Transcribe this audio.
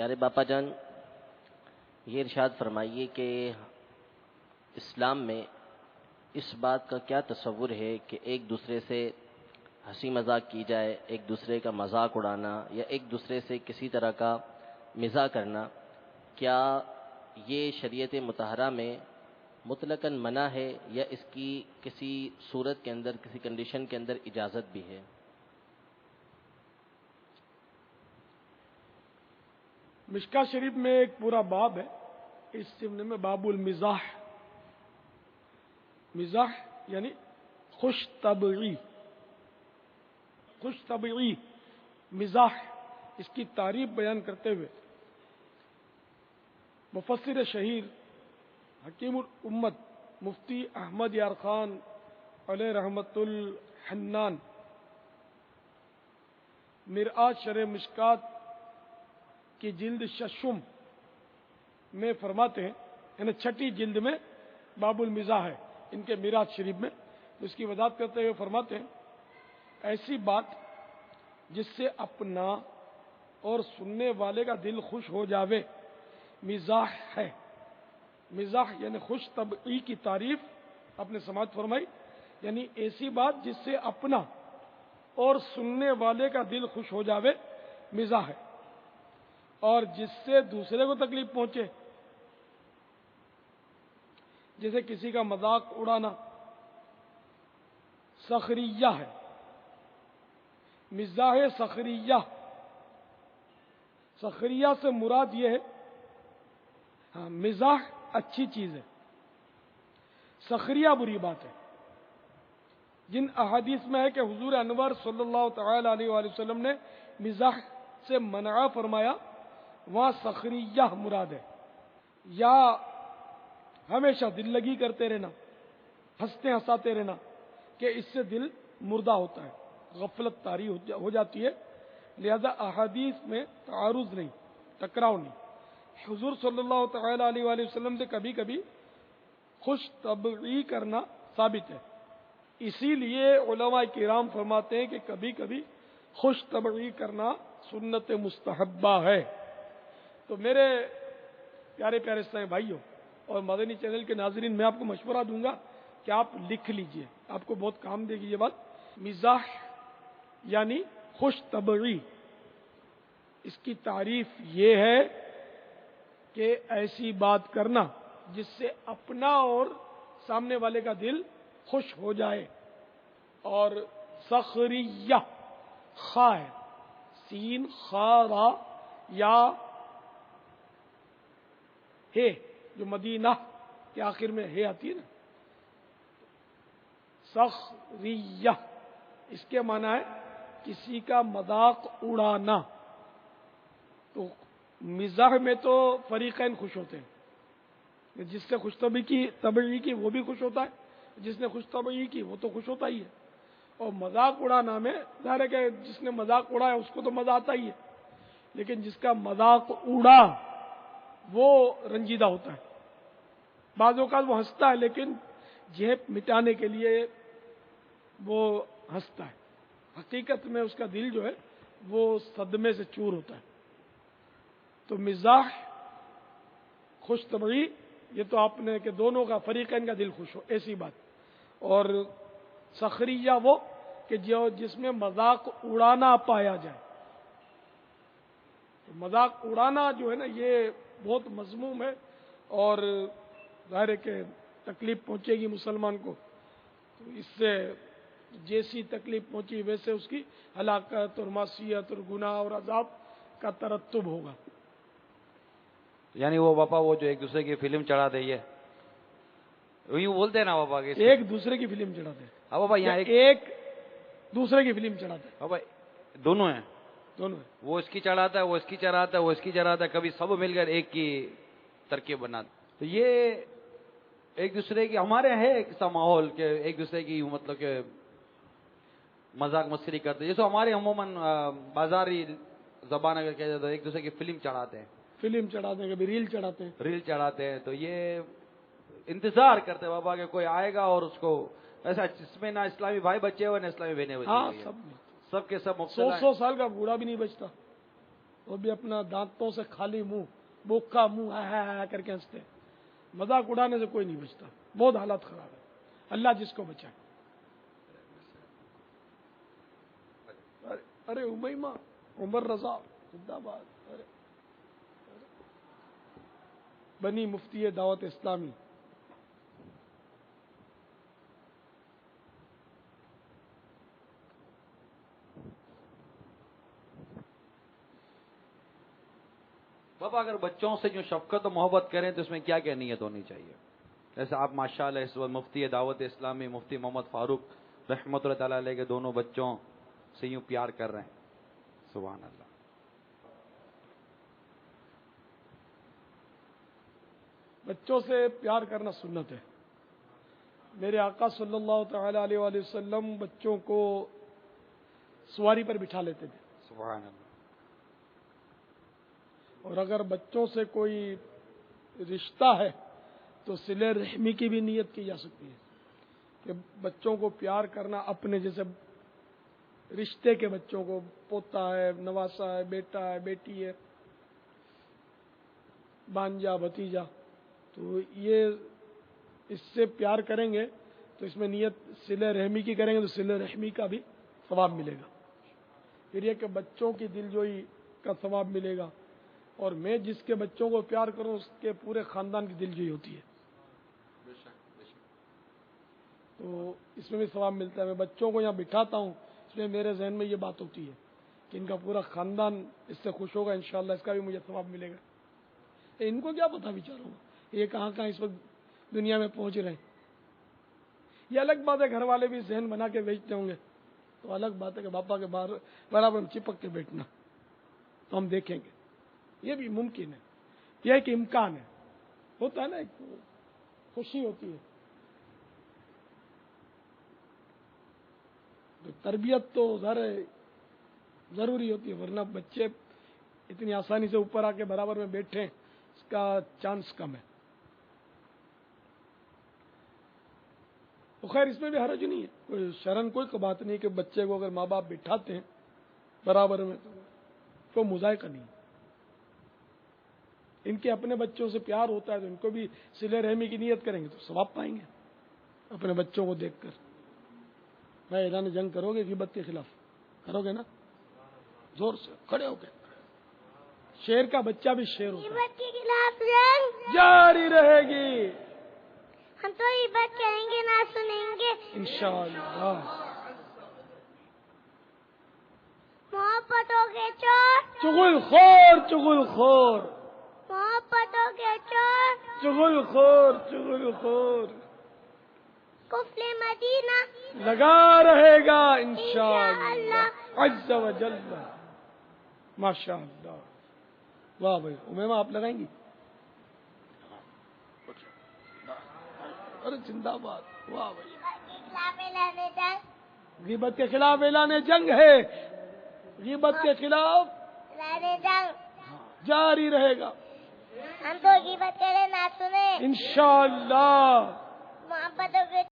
پیارے باپا جان، یہ ارشاد فرمائیے کہ اسلام میں اس بات کا کیا تصور ہے کہ ایک دوسرے سے ہنسی مذاق کی جائے، ایک دوسرے کا مذاق اڑانا یا ایک دوسرے سے کسی طرح کا مزاح کرنا، کیا یہ شریعت مطہرہ میں مطلقاً منع ہے یا اس کی کسی صورت کے اندر، کسی کنڈیشن کے اندر اجازت بھی ہے؟ مشکا شریف میں ایک پورا باب ہے، اس ضمن میں باب المزاح. مزاح یعنی خوش طبعی، خوش طبعی مزاح، اس کی تعریف بیان کرتے ہوئے مفسر شہیر حکیم الامت مفتی احمد یار خان علیہ رحمت الحنان مرآت شرح مشکات کی جلد ششم میں فرماتے ہیں، یعنی چھٹی جلد میں باب المزاح ہے ان کے مرآت شریف میں. اس کی وضاحت کرتے ہوئے فرماتے ہیں، ایسی بات جس سے اپنا اور سننے والے کا دل خوش ہو جاوے مزاح ہے. مزاح یعنی خوش طبعی کی تعریف آپ نے سماعت فرمائی، یعنی ایسی بات جس سے اپنا اور سننے والے کا دل خوش ہو جاوے مزاح ہے، اور جس سے دوسرے کو تکلیف پہنچے، جیسے کسی کا مذاق اڑانا، سخریہ ہے. مزاح سخریہ، سخریہ سے مراد یہ ہے، ہاں مزاح اچھی چیز ہے، سخریہ بری بات ہے. جن احادیث میں ہے کہ حضور انور صلی اللہ تعالی علیہ وآلہ وسلم نے مزاح سے منع فرمایا، وہاں سخریہ مراد ہے. یا ہمیشہ دل لگی کرتے رہنا، ہنستے ہنساتے رہنا، کہ اس سے دل مردہ ہوتا ہے، غفلت طاری ہو جاتی ہے. لہذا احادیث میں تعارض نہیں، ٹکراؤ نہیں. حضور صلی اللہ تعالی علیہ وآلہ وسلم سے کبھی کبھی خوش طبعی کرنا ثابت ہے. اسی لیے علماء کرام فرماتے ہیں کہ کبھی کبھی خوش طبعی کرنا سنت مستحبہ ہے. تو میرے پیارے پیارے اسلامی بھائیوں اور مدنی چینل کے ناظرین، میں آپ کو مشورہ دوں گا کہ آپ لکھ لیجئے، آپ کو بہت کام دے گی یہ بات. مزاح یعنی خوش طبعی، اس کی تعریف یہ ہے کہ ایسی بات کرنا جس سے اپنا اور سامنے والے کا دل خوش ہو جائے. اور سخریہ، خا ہے، سین خا را یا ہے، جو مدینہ کے آخر میں ہے آتی ہے نا، سخریہ اس کے معنی ہے کسی کا مذاق اڑانا. تو مزاح میں تو فریقین خوش ہوتے ہیں، جس سے خوش طبعی کی وہ بھی خوش ہوتا ہے، جس نے خوش طبعی کی وہ تو خوش ہوتا ہی ہے. اور مذاق اڑانا میں ظاہر ہے کہ جس نے مذاق اڑایا اس کو تو مزہ آتا ہی ہے، لیکن جس کا مذاق اڑا وہ رنجیدہ ہوتا ہے. بعض اوقات وہ ہنستا ہے لیکن جھیپ مٹانے کے لیے وہ ہنستا ہے، حقیقت میں اس کا دل جو ہے وہ صدمے سے چور ہوتا ہے. تو مزاح خوش طبعی، یہ تو آپ نے کہ دونوں کا فریقین کا دل خوش ہو، ایسی بات. اور سخریہ وہ کہ جس میں مذاق اڑانا پایا جائے. مذاق اڑانا جو ہے نا یہ بہت مذموم ہے، اور ظاہر ہے کہ تکلیف پہنچے گی مسلمان کو. تو اس سے جیسی تکلیف پہنچی ویسے اس کی ہلاکت اور معصیت اور گناہ اور عذاب کا ترتب ہوگا. یعنی وہ باپا وہ جو ایک دوسرے کی فلم چڑھا دے، یہ یوں بولتے ہیں نا باپا کہ ایک دوسرے کی فلم چڑھاتے ہیں. ہاں بابا، یہاں ایک دوسرے کی فلم چڑھاتے ہیں. بابا دونوں ہیں، دونوں ہیں. وہ اس کی چڑھاتا ہے، وہ اس کی چڑھاتا ہے، وہ اس کی چڑھاتا ہے، کبھی سب مل کر ایک کی ترکیب بناتے. تو یہ ایک دوسرے کی ہمارے ہے ایک سا ماحول کہ ایک دوسرے کی مطلب کہ مذاق مسخری کرتے، جیسے ہمارے عموماً بازاری زبان اگر کہا جاتا ہے ایک دوسرے کی فلم چڑھاتے ہیں، فلم چڑھاتے ہیں، کبھی ریل چڑھاتے ہیں. ریل چڑھاتے ہیں. تو یہ انتظار کرتے ہیں بابا کہ کوئی آئے گا اور اس کو ایسا، جس میں نہ اسلامی بھائی بچے ہوئے نہ اسلامی بہنیں بچے ہاں ہوئی ہیں، سب سب کے سب 100 سال کا بوڑھا بھی نہیں بچتا، وہ بھی اپنا دانتوں سے خالی منہ، بوکا منہ کر کے ہنستے ہیں. مذاق اڑانے سے کوئی نہیں بچتا. بہت حالات خراب ہے. اللہ جس کو بچائے. ارے امیمہ، عمر رضا زندہ باد. بنی مفتی دعوت اسلامی. بابا اگر بچوں سے جو شفقت و محبت کریں تو اس میں کیا کیا نیت ہونی چاہیے؟ جیسے آپ ماشاءاللہ اس وقت مفتی دعوت اسلامی مفتی محمد فاروق رحمۃ اللہ تعالی علیہ کے دونوں بچوں سے یوں پیار کر رہے ہیں. سبحان اللہ. بچوں سے پیار کرنا سنت ہے. میرے آقا صلی اللہ تعالی علیہ وآلہ وسلم بچوں کو سواری پر بٹھا لیتے تھے. سبحان اللہ. اور اگر بچوں سے کوئی رشتہ ہے تو صلہ رحمی کی بھی نیت کی جا سکتی ہے کہ بچوں کو پیار کرنا، اپنے جیسے رشتے کے بچوں کو، پوتا ہے، نواسا ہے، بیٹا ہے، بیٹی ہے، بانجا، بھتیجا، تو یہ اس سے پیار کریں گے تو اس میں نیت صلہ رحمی کی کریں گے تو صلہ رحمی کا بھی ثواب ملے گا. پھر یہ کہ بچوں کی دلجوئی کا ثواب ملے گا. اور میں جس کے بچوں کو پیار کروں اس کے پورے خاندان کی دلجوئی ہوتی ہے، تو اس میں بھی ثواب ملتا ہے. میں بچوں کو یہاں بٹھاتا ہوں، اس میں میرے ذہن میں یہ بات ہوتی ہے کہ ان کا پورا خاندان اس سے خوش ہوگا، انشاءاللہ اس کا بھی مجھے ثواب ملے گا. ان کو کیا پتا بیچاروں کو یہ کہاں کہاں اس وقت دنیا میں پہنچ رہے ہیں. یہ الگ بات ہے، گھر والے بھی ذہن بنا کے بیچتے ہوں گے تو الگ بات ہے کہ باپا کے برابر چپک کے بیٹھنا، تو ہم دیکھیں گے. یہ بھی ممکن ہے، یہ ایک امکان ہے. ہوتا ہے نا، ایک خوشی ہوتی ہے. تو تربیت تو ضروری ہوتی ہے، ورنہ بچے اتنی آسانی سے اوپر آ کے برابر میں بیٹھیں اس کا چانس کم ہے. تو خیر اس میں بھی حرج نہیں ہے، کوئی شرن کوئی بات نہیں کہ بچے کو اگر ماں باپ بٹھاتے ہیں برابر میں تو مذائقہ نہیں. ان کے اپنے بچوں سے پیار ہوتا ہے تو ان کو بھی صلہ رحمی کی نیت کریں گے تو ثواب پائیں گے اپنے بچوں کو دیکھ کر. میں اعلان جنگ کرو گے غیبت کے خلاف؟ کرو گے نا؟ زور سے کھڑے ہو گئے. شیر کا بچہ بھی شیر ہوتا ہے. غیبت کے خلاف جنگ جاری رہے گی. ہم تو غیبت کریں گے، نہ سنیں گے انشاءاللہ. محبتوں کے چور، چغل خور، چغل خور، محبتوں کے چور، چغل خور، چغل خور کفل مدینہ لگا رہے گا انشاءاللہ عز و جل. ماشاءاللہ. واہ بھائی امیمہ آپ لگائیں گی؟ ارے زندہ باد. واہ بھائی. خلاف اعلان جنگ، غیبت کے خلاف اعلان جنگ ہے. غیبت کے خلاف اعلان جنگ. جاری رہے گا ہم تو غیبت کریں، نہ سنیں. انشاءاللہ. محبتوں کے